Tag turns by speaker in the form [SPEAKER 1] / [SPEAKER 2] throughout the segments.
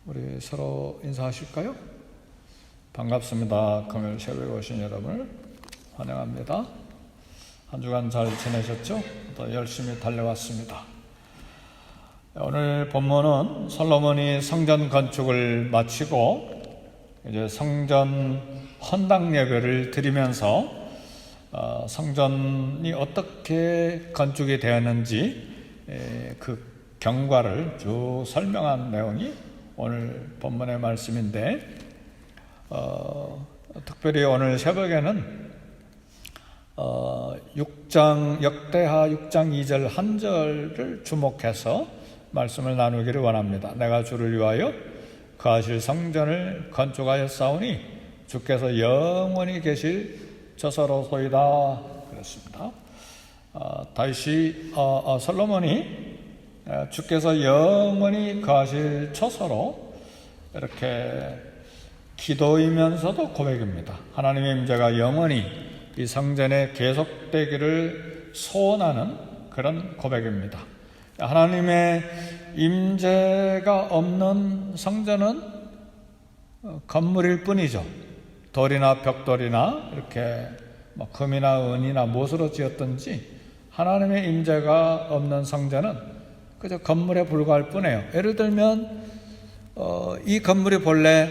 [SPEAKER 1] 우리 서로 인사하실까요? 반갑습니다. 금요일 새벽에 오신 여러분을 환영합니다. 한 주간 잘 지내셨죠? 또 열심히 달려왔습니다. 오늘 본문은 솔로몬이 성전 건축을 마치고 이제 성전 헌당 예배를 드리면서 성전이 어떻게 건축이 되었는지 그 경과를 쭉 설명한 내용이 오늘 본문의 말씀인데, 특별히 오늘 새벽에는 역대하 6장 2절 한 절을 주목해서 말씀을 나누기를 원합니다. 내가 주를 위하여 거하실 성전을 건축하였사오니 주께서 영원히 계실 처소로소이다. 그렇습니다. 다시 솔로몬이 주께서 영원히 거하실 처소로 이렇게 기도이면서도 고백입니다. 하나님의 임재가 영원히 이 성전에 계속되기를 소원하는 그런 고백입니다. 하나님의 임재가 없는 성전은 건물일 뿐이죠. 돌이나 벽돌이나 이렇게 금이나 은이나 못으로 지었든지 하나님의 임재가 없는 성전은 그저 건물에 불과할 뿐이에요. 예를 들면 이 건물이 본래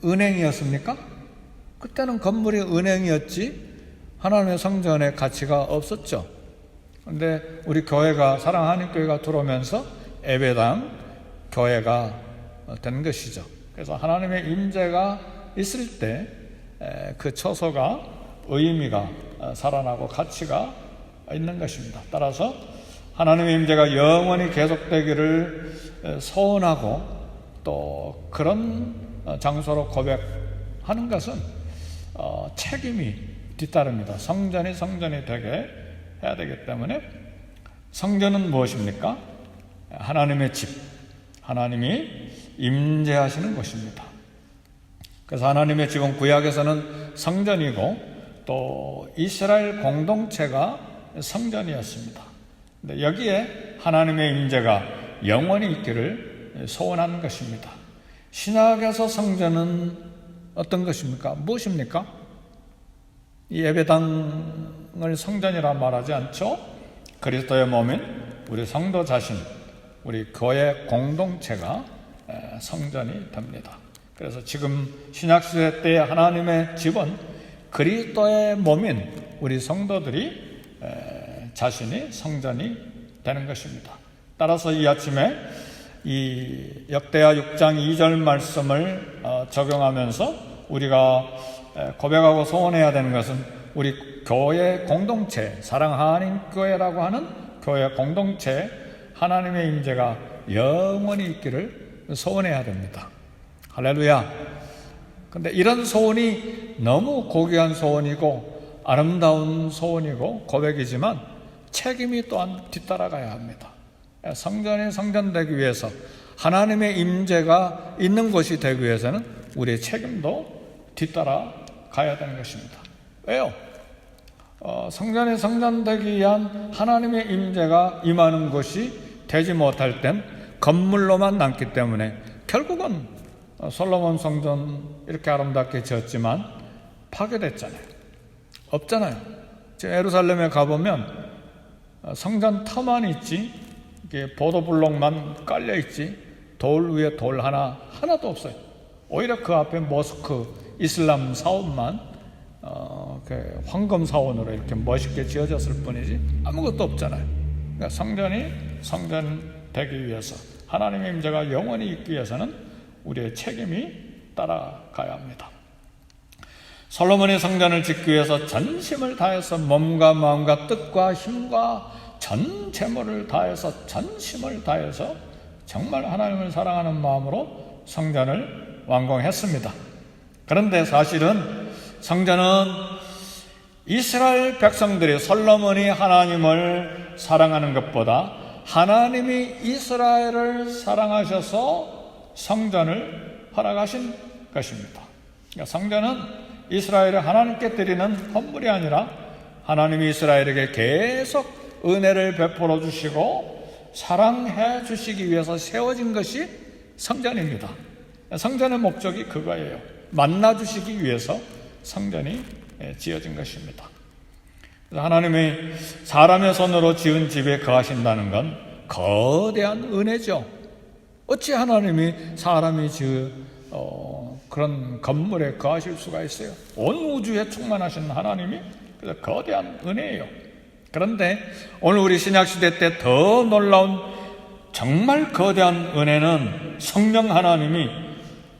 [SPEAKER 1] 은행이었습니까? 그때는 건물이 은행이었지 하나님의 성전의 가치가 없었죠. 그런데 우리 교회가 사랑하는 교회가 들어오면서 예배당 교회가 된 것이죠. 그래서 하나님의 임재가 있을 때 그 처소가 의미가 살아나고 가치가 있는 것입니다. 따라서 하나님의 임재가 영원히 계속되기를 소원하고 또 그런 장소로 고백하는 것은 책임이 뒤따릅니다. 성전이 되게 해야 되기 때문에 성전은 무엇입니까? 하나님의 집, 하나님이 임재하시는 곳입니다. 그래서 하나님의 집은 구약에서는 성전이고 또 이스라엘 공동체가 성전이었습니다. 근데 여기에 하나님의 임재가 영원히 있기를 소원하는 것입니다. 신약에서 성전은 어떤 것입니까? 무엇입니까? 이 예배당을 성전이라 말하지 않죠? 그리스도의 몸인 우리 성도 자신, 우리 교회 공동체가 성전이 됩니다. 그래서 지금 신약시대 때 하나님의 집은 그리스도의 몸인 우리 성도들이 자신이 성전이 되는 것입니다. 따라서 이 아침에 이 역대하 6장 2절 말씀을 적용하면서 우리가 고백하고 소원해야 되는 것은 우리 교회 공동체, 사랑하는 교회라고 하는 교회 공동체 하나님의 임재가 영원히 있기를 소원해야 됩니다. 할렐루야. 근데 이런 소원이 너무 고귀한 소원이고 아름다운 소원이고 고백이지만 책임이 또한 뒤따라가야 합니다. 성전이 성전되기 위해서 하나님의 임재가 있는 곳이 되기 위해서는 우리의 책임도 뒤따라가야 되는 것입니다. 왜요? 성전이 성전되기 위한 하나님의 임재가 임하는 곳이 되지 못할 땐 건물로만 남기 때문에 결국은 솔로몬 성전 이렇게 아름답게 지었지만 파괴됐잖아요. 없잖아요. 지금 예루살렘에 가보면 성전 터만 있지, 이게 보도블록만 깔려 있지, 돌 위에 돌 하나도 없어요. 오히려 그 앞에 모스크, 이슬람 사원만 황금 사원으로 이렇게 멋있게 지어졌을 뿐이지 아무것도 없잖아요. 그러니까 성전이 성전되기 위해서 하나님의 임재가 영원히 있기 위해서는 우리의 책임이 따라가야 합니다. 솔로몬이 성전을 짓기 위해서 전심을 다해서 몸과 마음과 뜻과 힘과 전 재물을 다해서 전심을 다해서 정말 하나님을 사랑하는 마음으로 성전을 완공했습니다. 그런데 사실은 성전은 이스라엘 백성들이 솔로몬이 하나님을 사랑하는 것보다 하나님이 이스라엘을 사랑하셔서 성전을 허락하신 것입니다. 그러니까 성전은 이스라엘을 하나님께 드리는 헌물이 아니라 하나님이 이스라엘에게 계속 은혜를 베풀어 주시고 사랑해 주시기 위해서 세워진 것이 성전입니다. 성전의 목적이 그거예요. 만나주시기 위해서 성전이 지어진 것입니다. 하나님이 사람의 손으로 지은 집에 거하신다는 건 거대한 은혜죠. 어찌 하나님이 사람이 지은 그런 건물에 거하실 수가 있어요? 온 우주에 충만하신 하나님이 그래서 거대한 은혜예요. 그런데 오늘 우리 신약시대 때 더 놀라운 정말 거대한 은혜는 성령 하나님이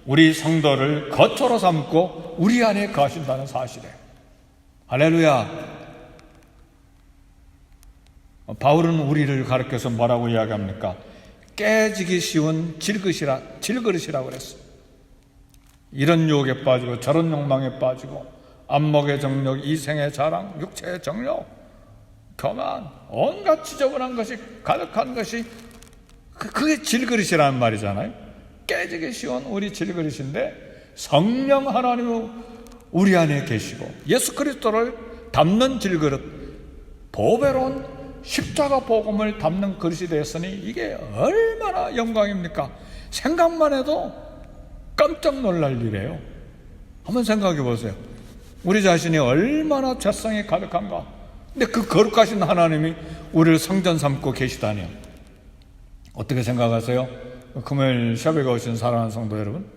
[SPEAKER 1] 우리 성도를 거처로 삼고 우리 안에 거하신다는 사실이에요. 할렐루야. 바울은 우리를 가르쳐서 뭐라고 이야기합니까? 깨지기 쉬운 질그릇이라고 그랬어요. 이런 유혹에 빠지고 저런 욕망에 빠지고 안목의 정욕, 이생의 자랑, 육체의 정욕, 교만, 온갖 지저분한 것이 가득한 것이 그게 질그릇이라는 말이잖아요. 깨지기 쉬운 우리 질그릇인데 성령 하나님은 우리 안에 계시고 예수 그리스도를 담는 질그릇, 보배로운 십자가 복음을 담는 그릇이 되었으니 이게 얼마나 영광입니까? 생각만 해도 깜짝 놀랄 일이에요. 한번 생각해 보세요. 우리 자신이 얼마나 죄성이 가득한가. 근데 그 거룩하신 하나님이 우리를 성전 삼고 계시다니요. 어떻게 생각하세요? 금요일 새벽에 오신 사랑하는 성도 여러분,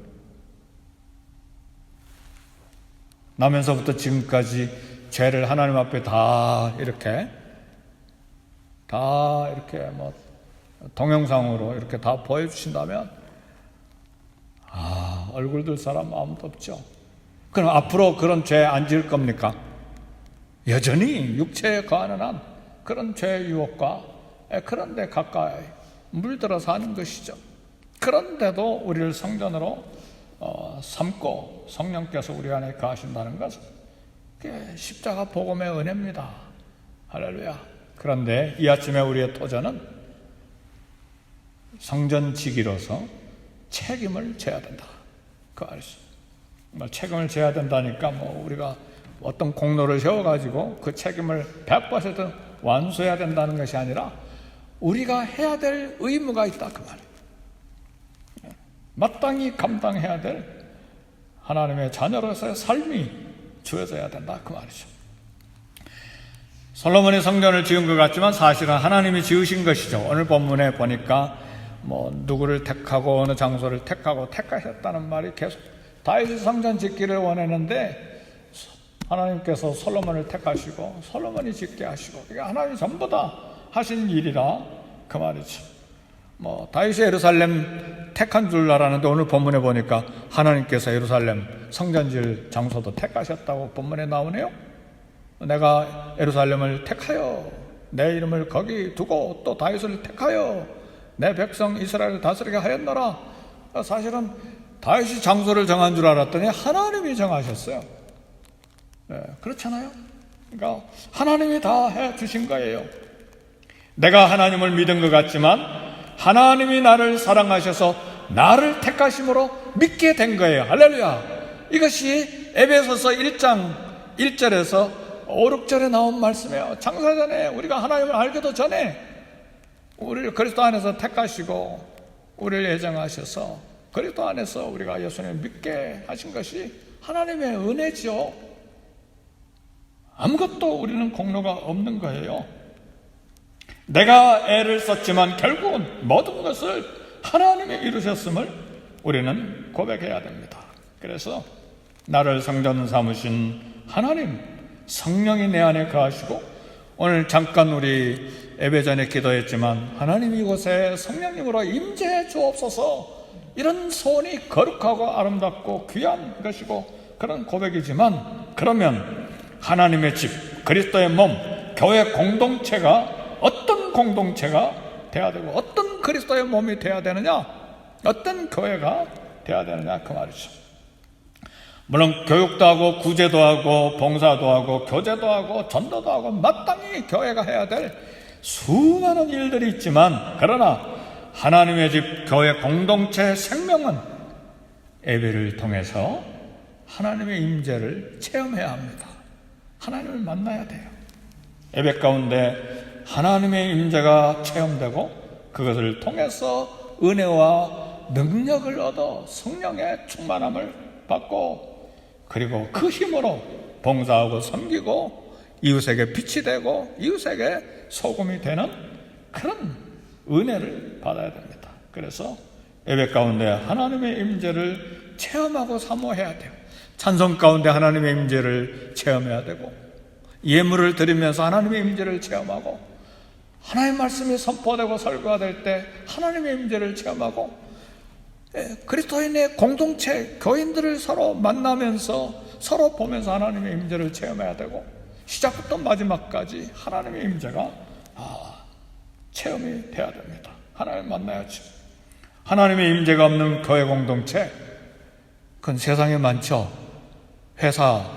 [SPEAKER 1] 나면서부터 지금까지 죄를 하나님 앞에 다 이렇게 동영상으로 이렇게 다 보여주신다면 얼굴 들 사람 아무도 없죠. 그럼 앞으로 그런 죄 안 지을 겁니까? 여전히 육체에 거하는 한 그런 죄의 유혹과 그런 데 가까이 물들어 사는 것이죠. 그런데도 우리를 성전으로 삼고 성령께서 우리 안에 거하신다는 것은 그게 십자가 복음의 은혜입니다. 할렐루야. 그런데 이 아침에 우리의 토저는 성전 지기로서 책임을 져야 된다. 그 알수. 책임을 져야 된다니까 우리가 어떤 공로를 세워가지고 그 책임을 100% 완수해야 된다는 것이 아니라 우리가 해야 될 의무가 있다 그 말이에요. 마땅히 감당해야 될 하나님의 자녀로서의 삶이 주어져야 된다 그 말이죠. 솔로몬이 성전을 지은 것 같지만 사실은 하나님이 지으신 것이죠. 오늘 본문에 보니까 누구를 택하고 어느 장소를 택하고 택하셨다는 말이 계속 다윗이 성전 짓기를 원했는데 하나님께서 솔로몬을 택하시고 솔로몬이 짓게 하시고 이게 하나님이 전부 다 하신 일이라 그 말이죠. 다윗이 예루살렘 택한 줄 알았는데 오늘 본문에 보니까 하나님께서 예루살렘 성전 지을 장소도 택하셨다고 본문에 나오네요. 내가 예루살렘을 택하여 내 이름을 거기 두고 또 다윗을 택하여 내 백성 이스라엘을 다스리게 하였노라. 사실은 다윗이 장소를 정한 줄 알았더니 하나님이 정하셨어요. 네, 그렇잖아요. 그러니까 하나님이 다 해주신 거예요. 내가 하나님을 믿은 것 같지만 하나님이 나를 사랑하셔서 나를 택하심으로 믿게 된 거예요. 할렐루야. 이것이 에베소서 1장 1절에서 5, 6절에 나온 말씀이에요. 창세전에 우리가 하나님을 알기도 전에 우리를 그리스도 안에서 택하시고 우리를 예정하셔서 그리스도 안에서 우리가 예수님을 믿게 하신 것이 하나님의 은혜죠. 아무것도 우리는 공로가 없는 거예요. 내가 애를 썼지만 결국은 모든 것을 하나님이 이루셨음을 우리는 고백해야 됩니다. 그래서 나를 성전 삼으신 하나님, 성령이 내 안에 거하시고 오늘 잠깐 우리 예배전에 기도했지만 하나님 이곳에 성령님으로 임재해 주옵소서. 이런 소원이 거룩하고 아름답고 귀한 것이고 그런 고백이지만 그러면 하나님의 집, 그리스도의 몸, 교회 공동체가 어떤 공동체가 돼야 되고 어떤 그리스도의 몸이 돼야 되느냐, 어떤 교회가 돼야 되느냐 그 말이죠. 물론 교육도 하고 구제도 하고 봉사도 하고 교제도 하고 전도도 하고 마땅히 교회가 해야 될 수많은 일들이 있지만 그러나 하나님의 집 교회 공동체의 생명은 예배를 통해서 하나님의 임재를 체험해야 합니다. 하나님을 만나야 돼요. 예배 가운데 하나님의 임재가 체험되고 그것을 통해서 은혜와 능력을 얻어 성령의 충만함을 받고, 그리고 그 힘으로 봉사하고 섬기고 이웃에게 빛이 되고 이웃에게 소금이 되는 그런 은혜를 받아야 됩니다. 그래서 예배 가운데 하나님의 임재를 체험하고 사모해야 돼요. 찬송 가운데 하나님의 임재를 체험해야 되고, 예물을 드리면서 하나님의 임재를 체험하고, 하나님의 말씀이 선포되고 설교가 될 때 하나님의 임재를 체험하고, 그리스도인의 공동체 교인들을 서로 만나면서 서로 보면서 하나님의 임재를 체험해야 되고, 시작부터 마지막까지 하나님의 임재가 체험이 돼야 됩니다. 하나님 만나야지. 하나님의 임재가 없는 교회 공동체, 그건 세상에 많죠. 회사,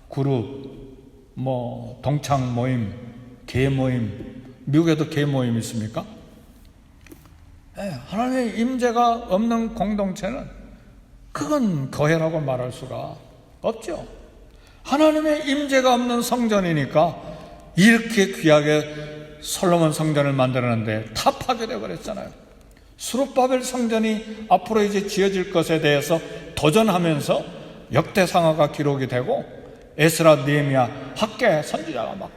[SPEAKER 1] 그룹, 동창 모임, 개 모임. 미국에도 개 모임 있습니까? 하나님의 임재가 없는 공동체는 그건 교회라고 말할 수가 없죠. 하나님의 임재가 없는 성전이니까 이렇게 귀하게 솔로몬 성전을 만들었는데 다 파괴되어 버렸잖아요. 스룹바벨 성전이 앞으로 이제 지어질 것에 대해서 도전하면서 역대상하가 기록이 되고, 에스라, 느헤미야, 학개 선지자가 막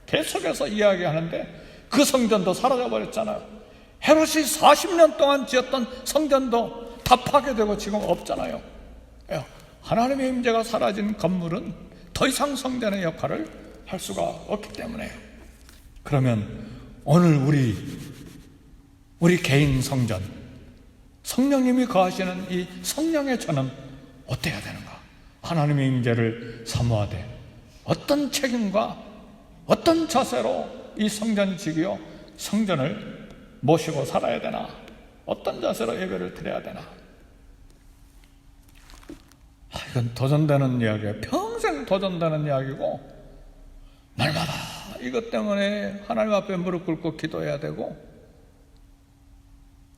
[SPEAKER 1] 계속해서 이야기하는데 그 성전도 사라져 버렸잖아요. 헤롯이 40년 동안 지었던 성전도 다 파괴되고 지금 없잖아요. 하나님의 임재가 사라진 건물은 더 이상 성전의 역할을 할 수가 없기 때문에, 그러면 오늘 우리 개인 성전, 성령님이 거하시는 이 성령의 전은 어때야 되는가? 하나님의 임재를 사모하되 어떤 책임과 어떤 자세로 이 성전 지기요 성전을 모시고 살아야 되나? 어떤 자세로 예배를 드려야 되나? 이건 도전되는 이야기예요. 평생 도전되는 이야기고, 날마다 이것 때문에 하나님 앞에 무릎 꿇고 기도해야 되고.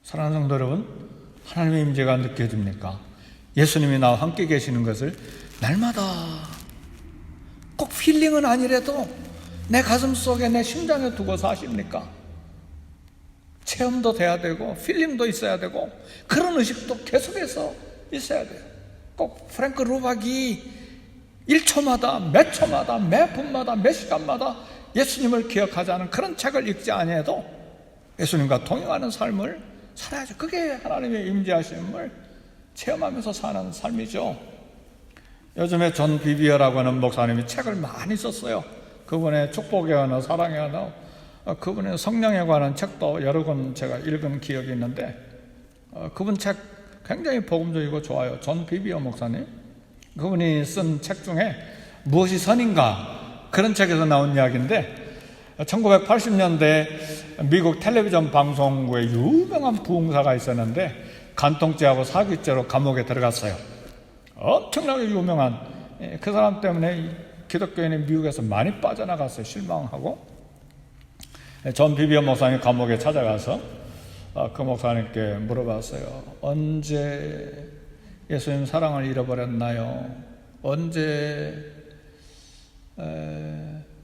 [SPEAKER 1] 사랑하는 성도 여러분, 하나님의 임재가 느껴집니까? 예수님이 나와 함께 계시는 것을 날마다, 꼭 힐링은 아니래도 내 가슴 속에, 내 심장에 두고 사십니까? 체험도 돼야 되고 필링도 있어야 되고 그런 의식도 계속해서 있어야 돼요. 꼭 프랭크 루박이 1초마다, 몇 초마다, 몇 분마다, 몇 시간마다 예수님을 기억하자는 그런 책을 읽지 아니해도 예수님과 동행하는 삶을 살아야죠. 그게 하나님의 임재하심을 체험하면서 사는 삶이죠. 요즘에 존 비비어라고 하는 목사님이 책을 많이 썼어요. 그분의 축복의 언어, 사랑의 언어, 그분의 성령에 관한 책도 여러 권 제가 읽은 기억이 있는데, 그분 책 굉장히 복음적이고 좋아요. 존 비비어 목사님, 그분이 쓴 책 중에 무엇이 선인가, 그런 책에서 나온 이야기인데, 1980년대 미국 텔레비전 방송국에 유명한 부흥사가 있었는데 간통죄하고 사기죄로 감옥에 들어갔어요. 엄청나게 유명한, 그 사람 때문에 기독교인이 미국에서 많이 빠져나갔어요. 실망하고. 존 비비어 목사님 감옥에 찾아가서 그 목사님께 물어봤어요. 언제 예수님 사랑을 잃어버렸나요? 언제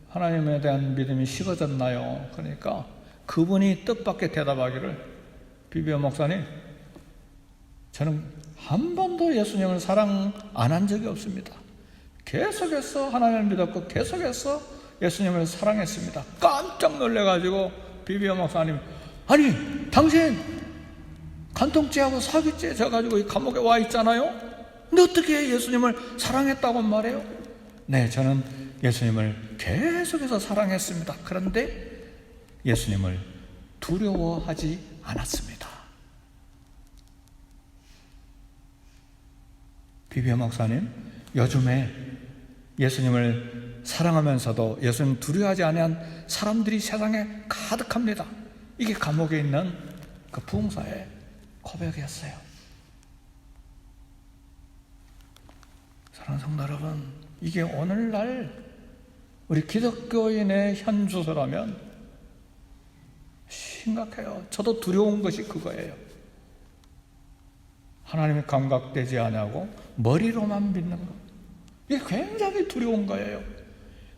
[SPEAKER 1] 하나님에 대한 믿음이 식어졌나요? 그러니까 그분이 뜻밖의 대답하기를, 비비어 목사님, 저는 한 번도 예수님을 사랑 안 한 적이 없습니다. 계속해서 하나님을 믿었고 계속해서 예수님을 사랑했습니다. 깜짝 놀래가지고 비비어 목사님, 아니 당신 간통죄하고 사기죄 져가지고 이 감옥에 와 있잖아요. 근데 어떻게 예수님을 사랑했다고 말해요? 네, 저는 예수님을 계속해서 사랑했습니다. 그런데 예수님을 두려워하지 않았습니다. 비비어 목사님, 요즘에 예수님을 사랑하면서도 예수님 두려워하지 않은 사람들이 세상에 가득합니다. 이게 감옥에 있는 그 부흥사의 고백이었어요. 사랑하는 성도 여러분, 이게 오늘날 우리 기독교인의 현 주소라면 심각해요. 저도 두려운 것이 그거예요. 하나님이 감각되지 않냐고 머리로만 믿는 것, 이게 굉장히 두려운 거예요.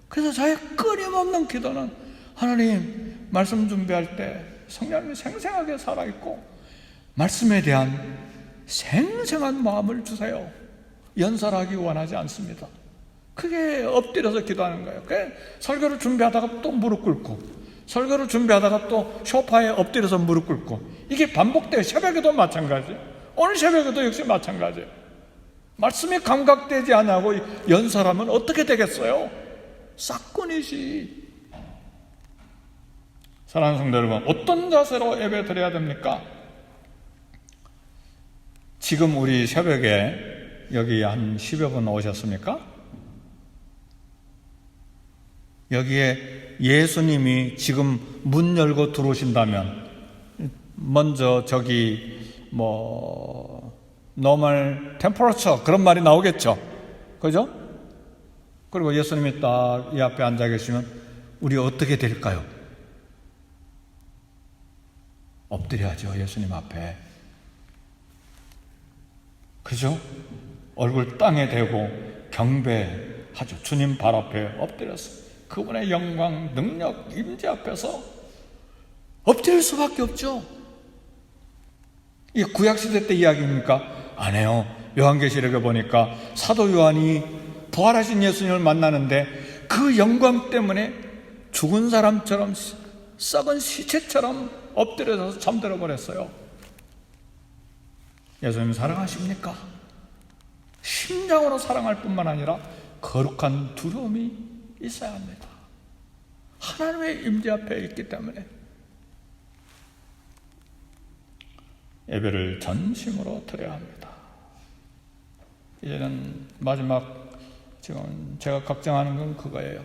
[SPEAKER 1] 그래서 저의 끊임없는 기도는, 하나님 말씀 준비할 때 성령님이 생생하게 살아있고 말씀에 대한 생생한 마음을 주세요. 연설하기 원하지 않습니다. 그게 엎드려서 기도하는 거예요. 설교를 준비하다가 또 무릎 꿇고, 설교를 준비하다가 또 소파에 엎드려서 무릎 꿇고, 이게 반복돼요. 새벽에도 마찬가지예요. 오늘 새벽에도 역시 마찬가지예요. 말씀이 감각되지 않고 연설하면 어떻게 되겠어요? 싹군이지. 사랑하는 성도 여러분, 어떤 자세로 예배 드려야 됩니까? 지금 우리 새벽에 여기 한 10여 분 오셨습니까? 여기에 예수님이 지금 문 열고 들어오신다면 먼저 저기 normal temperature 그런 말이 나오겠죠. 그죠? 그리고 예수님이 딱 이 앞에 앉아 계시면 우리 어떻게 될까요? 엎드려야죠. 예수님 앞에. 그죠? 얼굴 땅에 대고 경배하죠. 주님 발 앞에 엎드려서 그분의 영광, 능력, 임재 앞에서 엎드릴 수밖에 없죠. 이게 구약시대 때 이야기입니까? 아니에요. 요한계시록에 보니까 사도 요한이 부활하신 예수님을 만나는데 그 영광 때문에 죽은 사람처럼, 썩은 시체처럼 엎드려서 잠들어 버렸어요. 예수님 사랑하십니까? 심장으로 사랑할 뿐만 아니라 거룩한 두려움이 있어야 합니다. 하나님의 임재 앞에 있기 때문에 예배를 전심으로 드려야 합니다. 이제는 마지막 지금 제가 걱정하는 건 그거예요.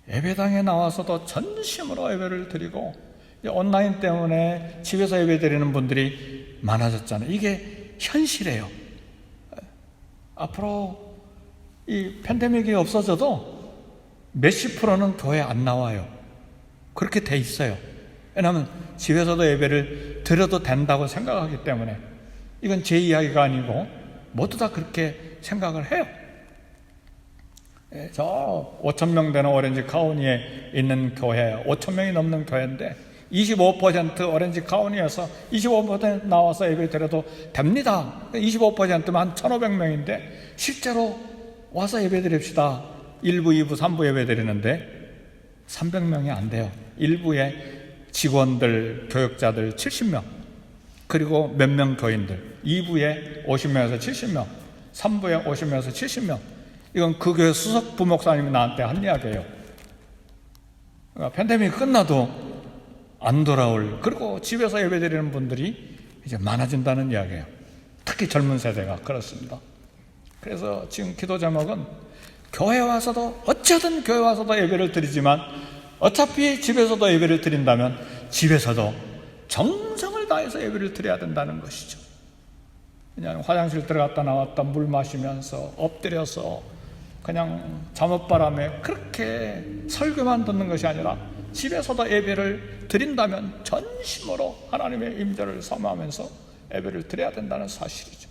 [SPEAKER 1] 예배당에 나와서도 전심으로 예배를 드리고, 온라인 때문에 집에서 예배 드리는 분들이 많아졌잖아요. 이게 현실이에요. 앞으로 이 팬데믹이 없어져도 몇십 프로는 교회 안 나와요. 그렇게 돼 있어요. 왜냐하면 집에서도 예배를 드려도 된다고 생각하기 때문에. 이건 제 이야기가 아니고 모두 다 그렇게 생각을 해요. 저 5,000명 되는 오렌지 카운티에 있는 교회, 5,000명이 넘는 교회인데 25% 오렌지 카운티에서 25% 나와서 예배 드려도 됩니다. 25%면 한 1,500명인데 실제로 와서 예배 드립시다. 1부, 2부, 3부 예배 드리는데 300명이 안 돼요. 1부에 직원들, 교역자들 70명, 그리고 몇 명 교인들, 2부에 50명에서 70명, 3부에 50명에서 70명. 이건 그 교회 수석 부목사님이 나한테 한 이야기예요. 그러니까 팬데믹이 끝나도 안 돌아올, 그리고 집에서 예배 드리는 분들이 이제 많아진다는 이야기예요. 특히 젊은 세대가 그렇습니다. 그래서 지금 기도 제목은 교회 와서도, 어찌하든 교회 와서도 예배를 드리지만 어차피 집에서도 예배를 드린다면 집에서도 정성을 다해서 예배를 드려야 된다는 것이죠. 그냥 화장실 들어갔다 나왔다 물 마시면서 엎드려서 그냥 잠옷바람에 그렇게 설교만 듣는 것이 아니라 집에서도 예배를 드린다면 전심으로 하나님의 임재를 사모하면서 예배를 드려야 된다는 사실이죠.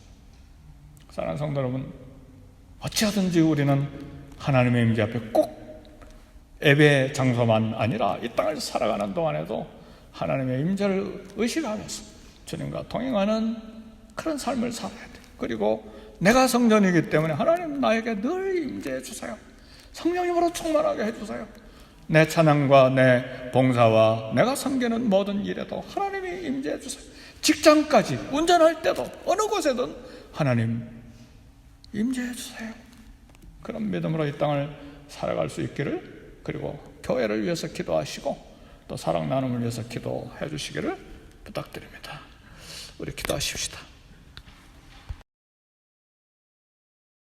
[SPEAKER 1] 사랑하는 성도 여러분, 어찌하든지 우리는 하나님의 임재 앞에 꼭 예배 장소만 아니라 이 땅을 살아가는 동안에도 하나님의 임재를 의식하면서 주님과 동행하는 그런 삶을 살아야 돼요. 그리고 내가 성전이기 때문에 하나님 나에게 늘 임재해 주세요. 성령님으로 충만하게 해주세요. 내 찬양과 내 봉사와 내가 섬기는 모든 일에도 하나님이 임재해 주세요. 직장까지, 운전할 때도, 어느 곳에든 하나님 임재해 주세요. 그런 믿음으로 이 땅을 살아갈 수 있기를, 그리고 교회를 위해서 기도하시고 또 사랑 나눔을 위해서 기도해 주시기를 부탁드립니다. 우리 기도하십시다.